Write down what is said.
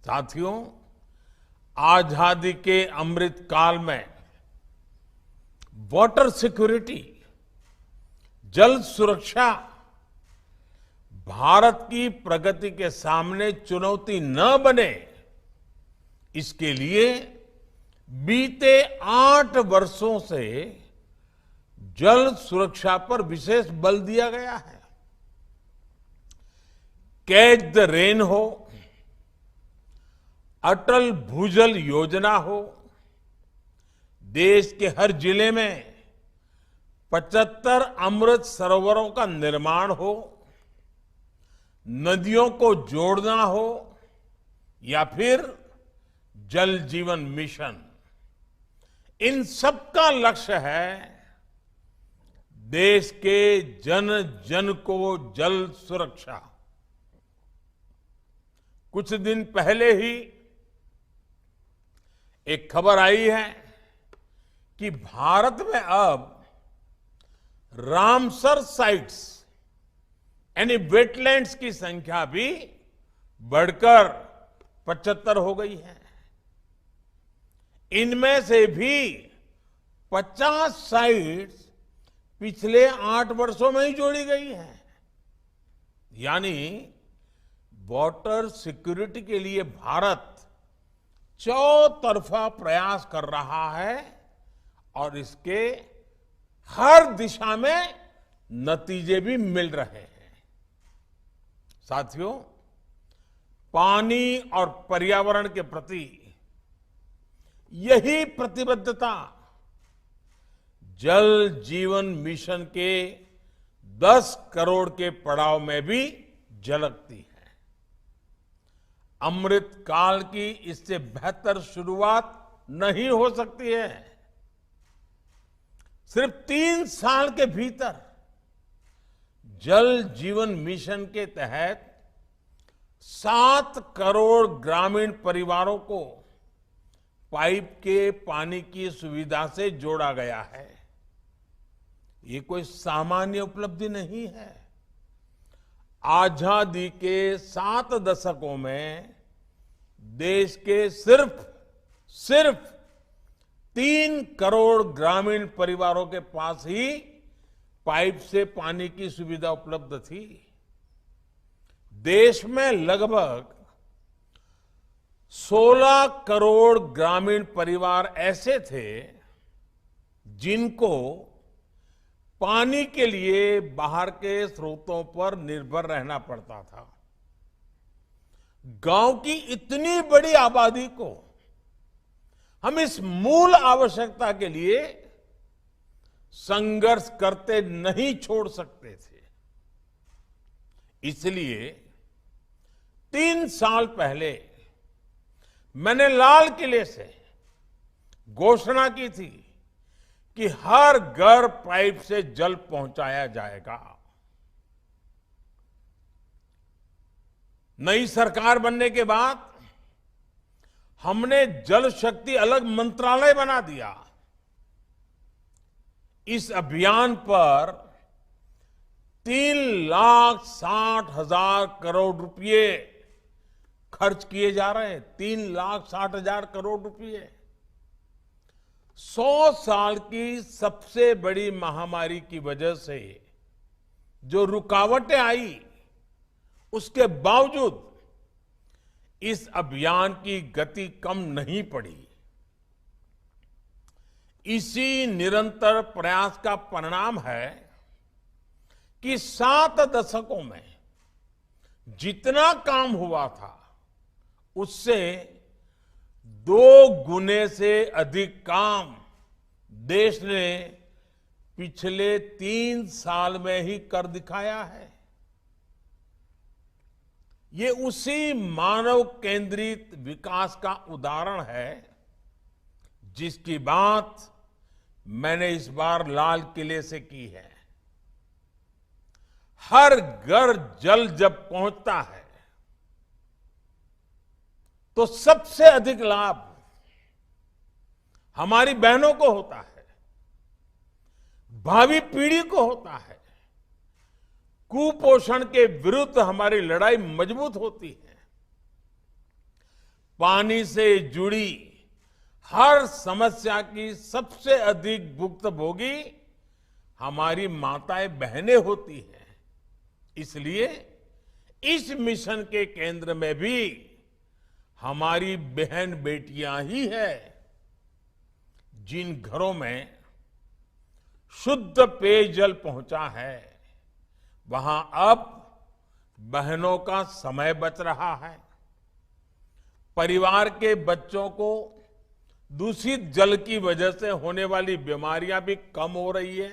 साथियों, आजादी के अमृत काल में वाटर सिक्योरिटी, जल सुरक्षा भारत की प्रगति के सामने चुनौती न बने, इसके लिए बीते 8 वर्षों से जल सुरक्षा पर विशेष बल दिया गया है। कैच द रेन हो, अटल भूजल योजना हो, देश के हर जिले में 75 अमृत सरोवरों का निर्माण हो, नदियों को जोड़ना हो या फिर जल जीवन मिशन, इन सबका लक्ष्य है देश के जन जन को जल सुरक्षा। कुछ दिन पहले ही एक खबर आई है कि भारत में अब रामसर साइट्स यानी वेटलैंड्स की संख्या भी बढ़कर 75 हो गई है। इनमें से भी 50 साइट्स पिछले 8 वर्षों में ही जोड़ी गई है। यानी वाटर सिक्योरिटी के लिए भारत चौतरफा प्रयास कर रहा है और इसके हर दिशा में नतीजे भी मिल रहे हैं। साथियों, पानी और पर्यावरण के प्रति यही प्रतिबद्धता जल जीवन मिशन के 10 करोड़ के पड़ाव में भी झलकती है। अमृत काल की इससे बेहतर शुरुआत नहीं हो सकती है। सिर्फ 3 साल के भीतर जल जीवन मिशन के तहत 7 करोड़ ग्रामीण परिवारों को पाइप के पानी की सुविधा से जोड़ा गया है। ये कोई सामान्य उपलब्धि नहीं है। आजादी के 7 दशकों में देश के सिर्फ 3 करोड़ ग्रामीण परिवारों के पास ही पाइप से पानी की सुविधा उपलब्ध थी। देश में लगभग 16 करोड़ ग्रामीण परिवार ऐसे थे जिनको पानी के लिए बाहर के स्रोतों पर निर्भर रहना पड़ता था। गांव की इतनी बड़ी आबादी को हम इस मूल आवश्यकता के लिए संघर्ष करते नहीं छोड़ सकते थे। इसलिए 3 साल पहले मैंने लाल किले से घोषणा की थी कि हर घर पाइप से जल पहुंचाया जाएगा। नई सरकार बनने के बाद हमने जल शक्ति अलग मंत्रालय बना दिया। इस अभियान पर 3,60,000 करोड़ रुपए खर्च किए जा रहे हैं। 3,60,000 करोड़ रुपए 100 साल की सबसे बड़ी महामारी की वजह से जो रुकावटें आई, उसके बावजूद इस अभियान की गति कम नहीं पड़ी। इसी निरंतर प्रयास का परिणाम है कि 7 दशकों में जितना काम हुआ था उससे 2 गुने से अधिक काम देश ने पिछले 3 साल में ही कर दिखाया है। ये उसी मानव केंद्रित विकास का उदाहरण है जिसकी बात मैंने इस बार लाल किले से की है। हर घर जल जब पहुंचता है तो सबसे अधिक लाभ हमारी बहनों को होता है, भावी पीढ़ी को होता है। कुपोषण के विरुद्ध हमारी लड़ाई मजबूत होती है। पानी से जुड़ी हर समस्या की सबसे अधिक भुक्तभोगी हमारी माताएं बहनें होती हैं। इसलिए इस मिशन के केंद्र में भी हमारी बहन बेटियां ही है। जिन घरों में शुद्ध पेयजल पहुंचा है, वहां अब बहनों का समय बच रहा है। परिवार के बच्चों को दूषित जल की वजह से होने वाली बीमारियां भी कम हो रही है।